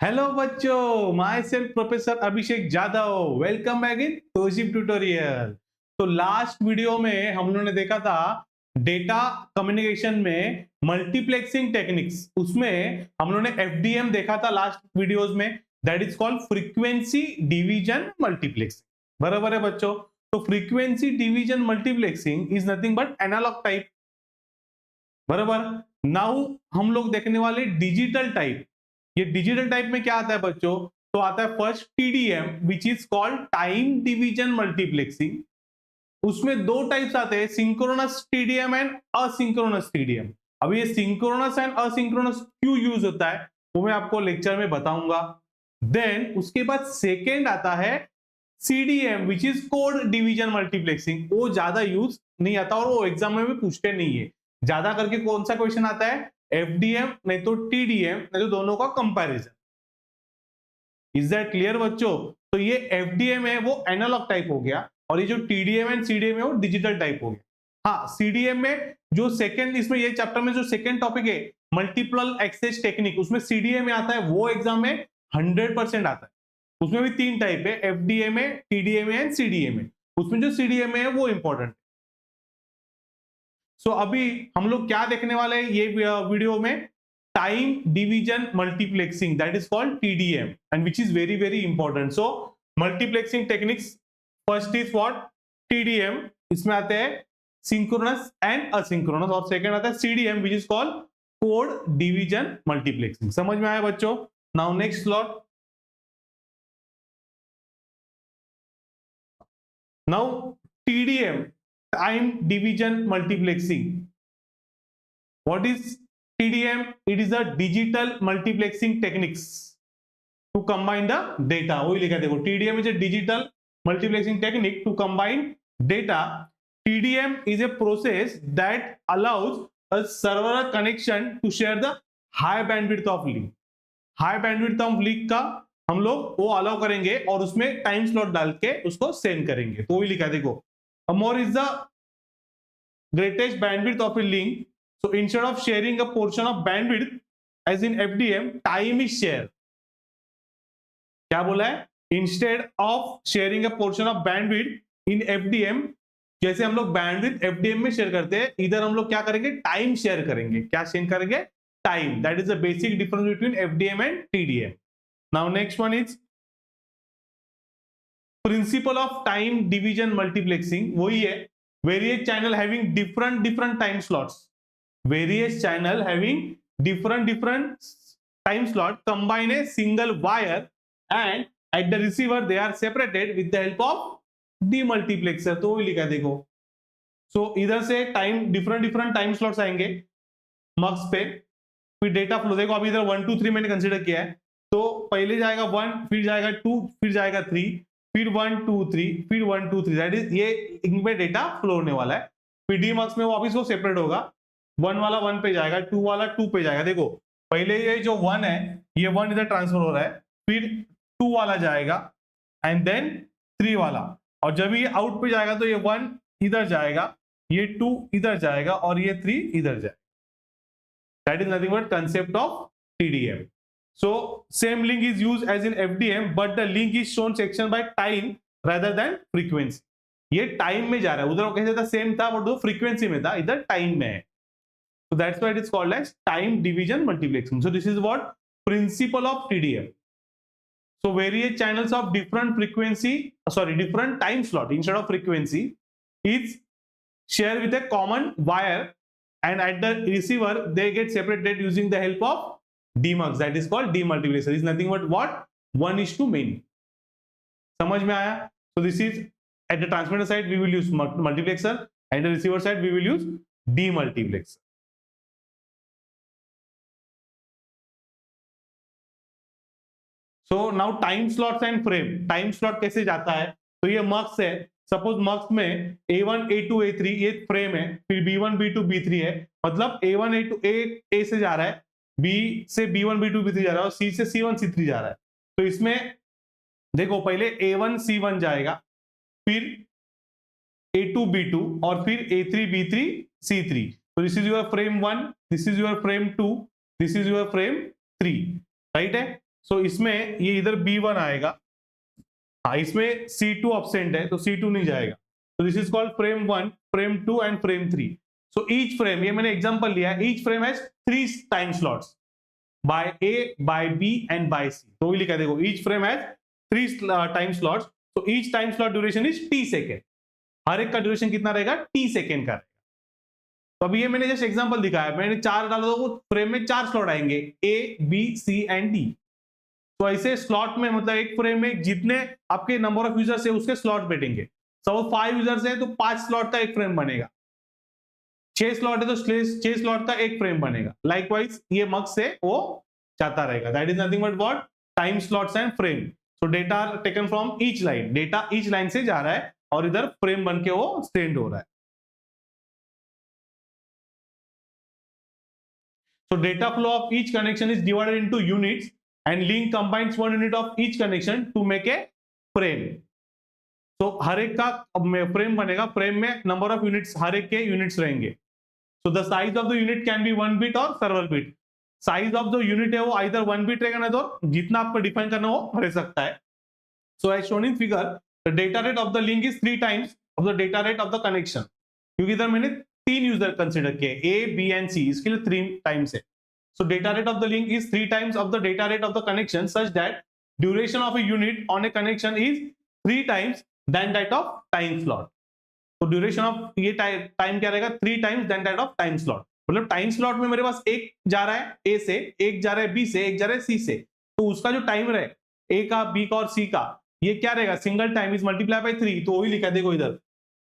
Hello बच्चों, myself professor Abhishek Jadhav, welcome back in तोशिप tutorial. तो लास्ट वीडियो में हम लोगों ने देखा था डेटा कम्युनिकेशन में मल्टीप्लेक्सिंग टेक्निक्स। उसमें हम लोगों ने एफडीएम देखा था लास्ट वीडियोस में, that is called frequency division multiplexing. बराबर है बच्चों। तो frequency division multiplexing is nothing but analog type. बराबर। नाउ हम लोग देखने वाले डिजिटल टाइप। ये डिजिटल टाइप में क्या आता है बच्चों? तो आता है first TDM which is called time division multiplexing. उसमें दो टाइप्स आते हैं, synchronous TDM and asynchronous TDM. अब ये सिंक्रोनस एंड असिंक्रोनस क्यों यूज होता है वो मैं आपको लेक्चर में बताऊंगा। देन उसके बाद सेकेंड आता है CDM which is code division multiplexing. वो ज्यादा यूज नहीं आता और वो एग्जाम में भी पूछते नहीं है। ज्यादा करके कौन सा क्वेश्चन आता है? एफडीएम नहीं तो टीडीएम, नहीं तो दोनों का कंपैरिजन। इज दैट क्लियर बच्चों? तो ये एफडीएम है वो एनालॉग टाइप हो गया, और ये जो टीडीएम एंड सीडीएम है वो डिजिटल टाइप हो गया। हाँ, सीडीएम में जो सेकंड, इसमें ये चैप्टर में जो सेकंड टॉपिक है मल्टीपल एक्सेस टेक्निक, उसमें सीडीएम में आता है, वो एग्जाम में 100% आता है। उसमें भी तीन टाइप है, एफडीएम है, टीडीएम है एंड सीडीएम है। उसमें जो सीडीएम है वो इंपॉर्टेंट। सो अभी हम लोग क्या देखने वाले हैं ये वीडियो में? Time division multiplexing, that is called TDM, and which is very very important. So multiplexing techniques, first is what? TDM. इसमें आते हैं सिंक्रोनस एंड असिंक्रोनस, और सेकंड आता है CDM which is called code division multiplexing. समझ में आया बच्चों? Now next slot. Now TDM, time division multiplexing. What is TDM? It is a digital multiplexing techniques to combine the data. वही लिखा है देखो, TDM is a digital multiplexing technique to combine data. TDM is a process that allows a server connection to share the high bandwidth of link. High bandwidth of link का हम लोग वो allow करेंगे और उसमें टाइम स्लॉट डाल के उसको सेंड करेंगे। तो वही लिखा है देखो, more is the greatest bandwidth of a link. So instead of sharing a portion of bandwidth as in FDM, time is shared. क्या बोला है? Instead of sharing a portion of bandwidth in FDM, जैसे हम लोग bandwidth FDM में share करते हैं, इधर हम लोग क्या करेंगे? टाइम शेयर करेंगे। क्या शेयर करेंगे? Time. That is the basic difference between FDM and TDM. Now next one is principle of time division multiplexing. वही है, various channel having different time slots. Various channel having different time slot combine a single wire, and at the receiver they are separated with the help of demultiplexer. तो वही लिखा है देखो। सो इधर से time different time slots आएंगे मक्स पे, फिर डेटा फ्लो। देखो अभी इधर 1 2 3 मैंने कंसीडर किया है, तो पहले जाएगा 1, फिर जाएगा 2, फिर जाएगा 3, फिर 1 2 3, फिर 1 2 3। दैट इज ये इनमें डेटा फ्लो होने वाला है। फिर डी मार्क्स में वापस वो सेपरेट होगा, 1 वाला 1 पे जाएगा, 2 वाला 2 पे जाएगा। देखो पहले ये जो 1 है, ये 1 इधर ट्रांसफर हो रहा है, फिर 2 वाला जाएगा एंड देन 3 वाला, और जब ये आउट पे जाएगा तो ये 1 इधर जाएगा, ये 2 इधर जाएगा और ये 3 इधर जाएगा। That is nothing but concept of TDM. So same link is used as in FDM, but the link is shown section by time rather than frequency. ये टाइम में जा रहा है, उधर कैसे था? सेम था, बट वो फ्रीक्वेंसी में था, इधर टाइम में है। So that's why it is called as time division multiplexing. So this is what principle of TDM. So various channels of different frequency, different time slot instead of frequency is shared with a common wire, and at the receiver they get separated using the help of demux. That is called demultiplexer. Is nothing but what? 1:many. समझ में आया? So this is at the transmitter side we will use multiplexer, and the receiver side we will use demultiplexer. So now time slots and frame. Time slot कैसे जाता है? तो ये मक्स है, suppose मक्स में A1 A2 A3 ये frame है, फिर B1 B2 B3 है, मतलब A1 A2 A से जा रहा है, B से B1 B2 B3 जा रहा है, और C से C1 C3 जा रहा है। तो इसमें देखो पहले A1 C1 जाएगा, फिर A2 B2, और फिर A3 B3 C3। तो this is your frame 1, this is your frame 2, this is your frame 3, right है? सो इसमें ये इधर B1 आएगा, हाँ इसमें C2 absent है तो C2 नहीं जाएगा, तो this is called frame 1, frame 2 and frame 3। So each frame, ये मैंने एग्जांपल लिया है, each frame has 3 time slots by A, by B and by C। तो लिखा देखो, each frame has 3 time slots, so each time slot duration is t second, हर एक का ड्यूरेशन कितना रहेगा, t सेकेंड का। तो अभी ये मैंने जस्ट एग्जांपल दिखाया, मैंने 4 डाला तो फ्रेम में 4 स्लॉट आएंगे, A, B, C and D। तो ऐसे स्लॉट में मतलब एक फ्रेम में जितने आपके नंबर ऑफ यूजर्स है उसके स्लॉट बैठेंगे। सपोज 5 यूजर्स है तो 5 स्लॉट का एक फ्रेम बनेगा, 6 स्लॉट है तो 6 स्लॉट का एक फ्रेम बनेगा। लाइकवाइज ये मग से वो जाता रहेगा। That is nothing but what, time slots and frame. So data taken from each line, data each line से जा रहा है और इधर फ्रेम बन के वो स्टेंड हो रहा है। So data flow of each connection is divided into units and link combines one unit of each connection to make a frame। तो हर एक का फ्रेम बनेगा, फ्रेम में नंबर ऑफ यूनिट्स, हर एक के यूनिट्स रहेंगे। So the size of the unit can be 1 bit or several bit। Size of जो unit है वो आइदर 1 बिट रहेगा ना तो जितना आपको डिफाइन करना वो रह सकता है। So as shown in figure, the data rate of the link is 3 times of the data rate of the connection। क्योंकि इधर मैंने 3 यूजर कंसीडर किए, A, B and C, इसके लिए 3 टाइम्स है। So data rate of the link is 3 times of the data rate of the connection such that duration of a unit on a connection is 3 times than that of time slot। तो duration of ये time क्या रहेगा, 3 times than that of time slot। मतलब time slot में मेरे पास एक जा रहा है A से, एक जा रहा है B से, एक जा रहा है C से, तो उसका जो टाइम रहे A का, B का और C का, ये क्या रहेगा, single time is multiply by 3। तो वही लिखा देखो इधर,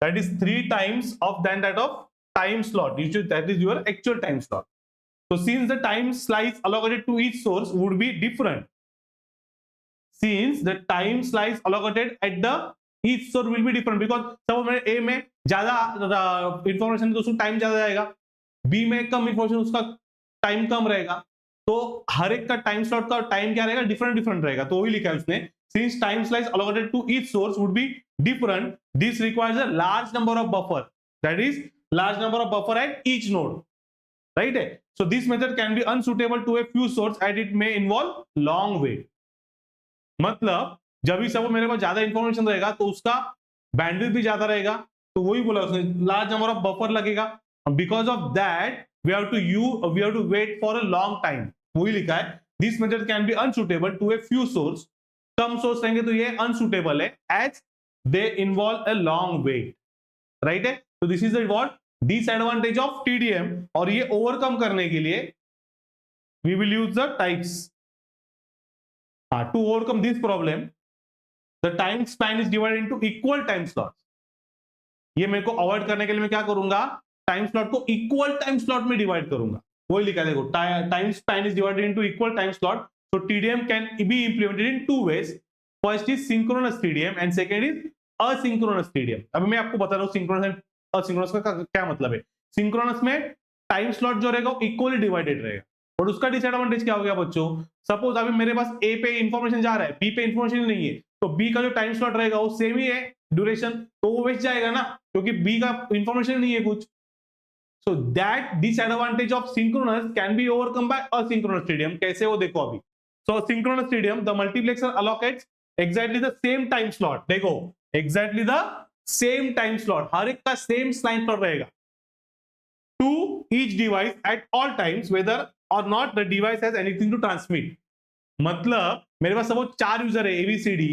that is 3 times of than that of time slot, that is your actual time slot। So since the time slice allocated to each source would be different, since the time slice allocated at the each source will be different, because सब में A में ज्यादा information तो उसको time ज्यादा जाएगा, B में कम information उसका टाइम कम रहेगा, तो हर एक का टाइम स्लॉट का टाइम क्या रहेगा, डिफरेंट डिफरेंट रहेगा। तो वही लिखा है उसने, since time slice allocated to each source would be different, this requires a large number of buffer, that is large number of buffer at each node, right है। So this method can be unsuitable to a few source and it may involve long wait। मतलब जब भी सब मेरे पास ज्यादा information रहेगा तो उसका बैंडविड्थ भी ज्यादा रहेगा, तो वही बोला उसने, लार्ज नंबर ऑफ बफर लगेगा, because of that we have to wait for a long time. वही लिखा है, this method can be unsuitable to a few source, कम सोर्स रहेंगे तो ये अनसुटेबल है as they involve a long wait, right है। तो this is what disadvantage of TDM, और ये ओवरकम करने के लिए we will use the types. To overcome this problem the time span is divided into equal time slots. ये मेरे को अवॉइड करने के लिए मैं क्या करूंगा, टाइम स्लॉट को इक्वल टाइम स्लॉट में डिवाइड करूंगा। वही लिखा देखो, time span is divided into equal time slot. So TDM can be implemented in 2 ways। First is synchronous TDM and second is asynchronous TDM। अभी मैं आपको बता रहा हूँ सिंक्रोनस एंड असिंक्रोनस का क्या मतलब है। सिंक्रोनस में टाइम स्लॉट जो रहेगा इक्वली डिवाइडेड रहेगा, और उसका डिसएडवांटेज क्या हो गया बच्चों, सपोज अभी मेरे पास A पे इंफॉर्मेशन जा रहा है, B पे इंफॉर्मेशन नहीं है, तो B का जो टाइम स्लॉट रहेगा वो सेम ही है ड्यूरेशन, तो वो वेस्ट जाएगा ना, क्योंकि B का इंफॉर्मेशन नहीं है कुछ। So that disadvantage of synchronous can be overcome by asynchronous TDM। कैसे वो देखो अभी। So synchronous TDM, the multiplexer allocates exactly the same time slot। देखो exactly the same time slot, हर एक का same time slot रहेगा to each device at all times whether or not the device has anything to transmit। मतलब मेरे पास suppose 4 user है ABCD,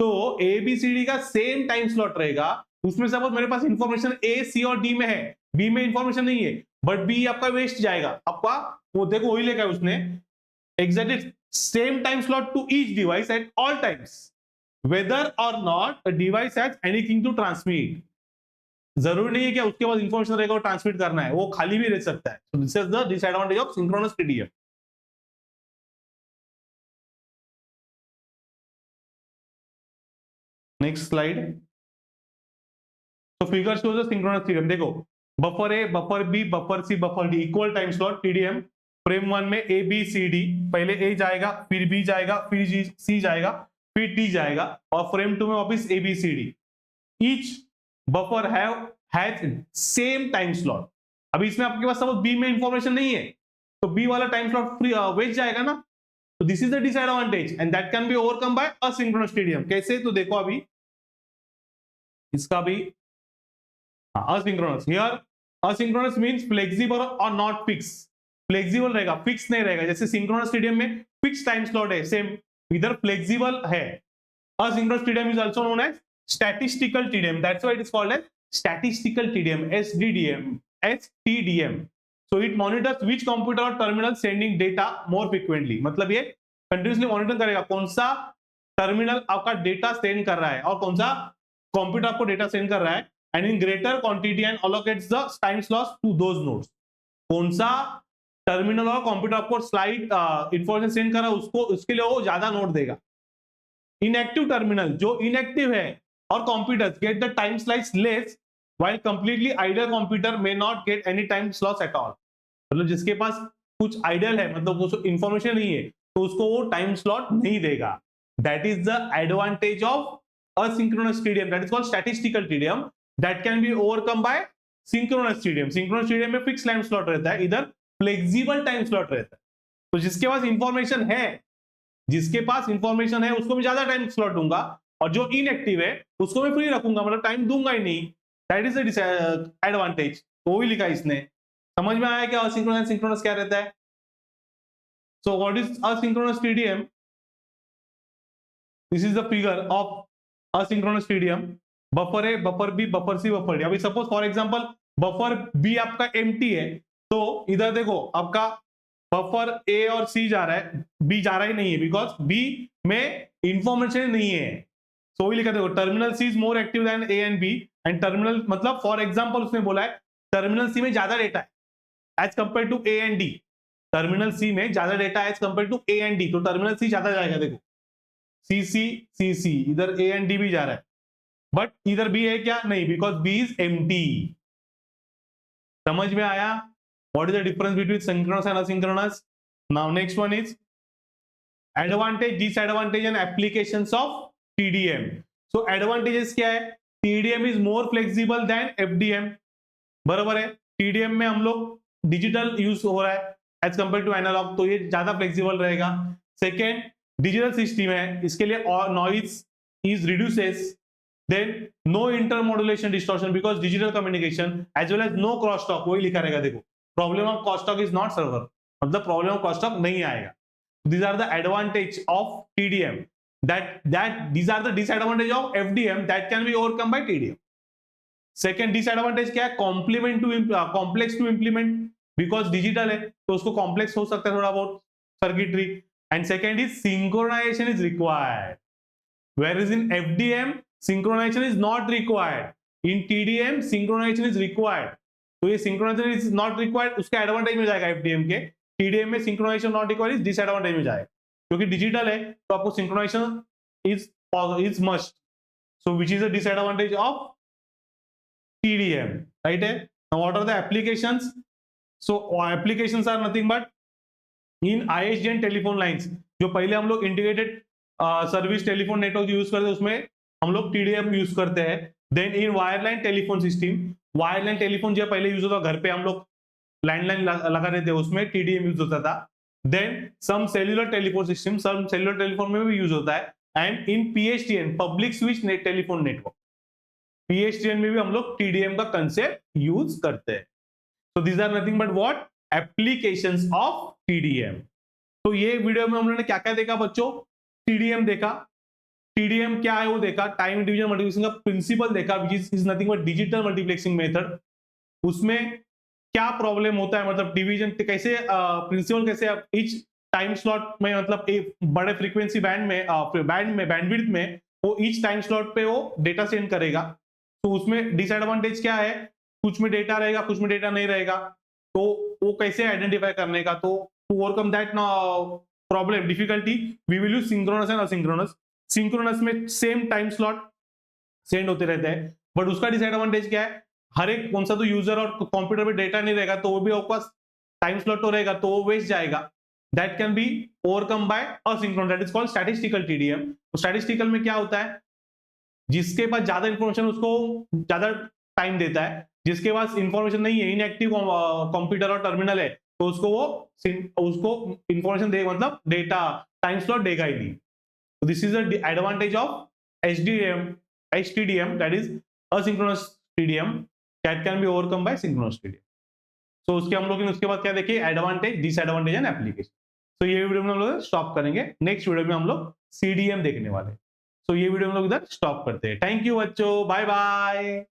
तो ABCD का same time slot रहेगा, उसमें सपोज मेरे पास इंफॉर्मेशन A, C और D में है, B में इंफॉर्मेशन नहीं है, बट B आपका वेस्ट जाएगा, आपका वो देखो वही लेगा उसने, exactly same time slot to each device at all times whether or not a device has anything to transmit। जरूरी नहीं है कि उसके पास इंफॉर्मेशन रहेगा और ट्रांसमिट करना है, वो खाली भी रह सकता है। So this is the disadvantage of synchronous TDM। Next slide. तो figure shows the synchronous TDM। देखो buffer A, buffer B, buffer C, buffer D, equal time slot TDM। Frame 1 में A B C D, पहले A जाएगा, फिर B जाएगा, फिर C जाएगा, फिर D जाएगा, और फ्रेम 2 में वापस A B C D। Each buffer has same time slot. अभी इसमें आपके पास सपोज B में इंफॉर्मेशन नहीं है, तो B वाला टाइम स्लॉट फ्री वेस्ट जाएगा ना, तो this is the disadvantage and that can be overcome bye asynchronous TDM. कैसे? तो देखो अभी इसका भी asynchronous, here asynchronous means flexible और नॉट फिक्स। फ्लेक्सिबल रहेगा, फिक्स नहीं रहेगा। जैसे सिंक्रोनस टीडीएम में फिक्स टाइम स्लॉट है, सेम इधर फ्लेक्सिबल है। asynchronous TDM is also known as statistical TDM. That's why it is called as statistical TDM, STDM. So it monitors which computer or terminal sending data more frequently. मतलब ये continuously monitor करेगा कौन सा terminal आपका data send कर रहा है और कौन सा कंप्यूटर आपको डेटा सेंड कर रहा है, and in greater quantity and allocates the time slots to those nodes. कौन सा टर्मिनल और कंप्यूटर आपको स्लाइड इंफॉर्मेशन सेंड कर रहा है उसको, उसके लिए वो ज्यादा नोट देगा। इनएक्टिव टर्मिनल, जो इनएक्टिव है और computers get the time slice less, while completely idle computer may not get any time slots at all. मतलब जिसके पास कुछ आइडल है, मतलब उसको इंफॉर्मेशन नहीं है, तो उसको वो टाइम स्लॉट नहीं देगा। That is the advantage of asynchronous TDM, that is called statistical TDM, that can be overcome by synchronous TDM. synchronous TDM में फिक्स टाइम स्लॉट रहता है, इधर फ्लेक्सिबल टाइम स्लॉट रहता है। तो जिसके पास इंफॉर्मेशन है, जिसके पास इंफॉर्मेशन है उसको मैं ज्यादा टाइम स्लॉट दूंगा, और जो इनएक्टिव है उसको मैं फ्री रखूंगा, मतलब टाइम दूंगा ही नहीं। That is the advantage. तो भी लिखा इसने। समझ में आया क्या असिंक्रोनस सिंक्रोनस क्या रहता है? So what is asynchronous TDM? This is the figure of asynchronous TDM. Buffer है, buffer B, buffer C, buffer D. अभी suppose for example buffer B आपका एम्प्टी है, तो इधर देखो आपका बफर ए और सी जा रहा है, बी जा रहा ही नहीं है, बिकॉज बी में इंफॉर्मेशन नहीं है। तो वही लिखा देखो, terminal C is more active than A and B, and terminal मतलब फॉर एग्जांपल उसने बोला है टर्मिनल सी में ज्यादा डेटा है as compare to A and D. Terminal C में ज्यादा data as compare to A and D, तो टर्मिनल सी ज्यादा जाएगा। देखो सी सी सी सी, इधर ए एंड डी भी जा रहा है, बट इधर बी है क्या? नहीं, बिकॉज बी इज एम्प्टी। समझ में आया? What is the difference between synchronous and asynchronous? Now next one is advantage, disadvantage and applications of TDM. So advantages क्या है? TDM is more flexible than FDM. बराबर है। TDM में हम लोग डिजिटल यूज हो रहा है एज कंपेयर टू एनालॉग, तो ये ज्यादा फ्लेक्सिबल रहेगा। सेकेंड, डिजिटल सिस्टम है, इसके लिए noise is reduces, then no intermodulation distortion because digital communication as well as no crosstalk। वही लिखा रहेगा देखो, problem of crosstalk is not server, मतलब प्रॉब्लम ऑफ crosstalk नहीं आएगा। these are the advantage of TDM, that these are the disadvantage of FDM that can be overcome by TDM। second disadvantage क्या है? complex to implement, because digital है तो उसको complex हो सकता है थोड़ा बहुत circuitry, and second is synchronization is required, whereas in FDM synchronization is not required, in TDM synchronization is required। तो ये synchronization is not required उसका एडवांटेज में जाएगा FDM के, TDM में synchronization not required इस डिसएडवांटेज में जाएगा, क्योंकि डिजिटल है तो आपको synchronization is must, so which is the disadvantage of TDM, right है। now what are the applications? so applications are nothing but in ISDN telephone lines, जो पहले हम लोग integrated service telephone network use करते हैं उसमें हम लोग TDM यूज करते हैं। Then in wireline telephone system, wireline telephone जो पहले यूज होता घर पे हम लोग लैंडलाइन लगा देते थे उसमें TDM यूज होता था। Then some cellular telephone system, सम सेल्युलर टेलीफोन में भी यूज होता है, and in PSTN public switch telephone network, PSTN में भी हम लोग TDM का कंसेप्ट यूज करते हैं। तो these are nothing but what? Applications of TDM। तो ये वीडियो में हम लोगों ने क्या क्या देखा बच्चों? TDM देखा, TDM क्या है वो देखा, टाइम डिवीजन मल्टीप्लेक्सिंग का प्रिंसिपल देखा, which is nothing but digital multiplexing method. उसमें क्या प्रॉब्लम होता है, मतलब डिवीजन कैसे, प्रिंसिपल कैसे ईच टाइम स्लॉट में, मतलब एक बड़े फ्रीक्वेंसी बैंड में बैंडविड्थ में वो ईच टाइम स्लॉट पे वो डेटा सेंड करेगा। तो उसमें डिसएडवांटेज क्या है? कुछ में डेटा रहेगा, कुछ में डेटा नहीं रहेगा, तो वो कैसे आइडेंटिफाई करने का। तो to overcome that problem difficulty we will use synchronous and asynchronous. Synchronous में सेम टाइम स्लॉट सेंड होते रहते हैं, बट उसका डिसएडवांटेज क्या है? हर एक कौन सा तो यूजर और कंप्यूटर पे डेटा नहीं रहेगा, तो वो भी आपके पास टाइम स्लॉट तो रहेगा, तो वो वेस्ट जाएगा। That can be overcome bye asynchronous, that is called statistical TDM। तो स्टैटिस्टिकल में क्या होता है? जिसके पास ज्यादा इंफॉर्मेशन उसको ज्यादा टाइम देता है, जिसके पास इंफॉर्मेशन नहीं है, इनएक्टिव कंप्यूटर और टर्मिनल है, तो उसको इंफॉर्मेशन देगा, मतलब डेटा टाइम स्लॉट देगा ही नहीं। तो this is the advantage of HTDM, that is asynchronous TDM, that can be overcome by synchronous TDM। तो उसके हम लोग उसके बाद क्या देखे, एडवांटेज, डिसएडवांटेज एंड एप्लीकेशन। तो ये वीडियो में हम लोग स्टॉप करेंगे, नेक्स्ट वीडियो में हम लोग CDM देखने वाले। तो ये वीडियो हम लोग इधर स्टॉप करते हैं। थैंक यू बच्चों, बाय बाय।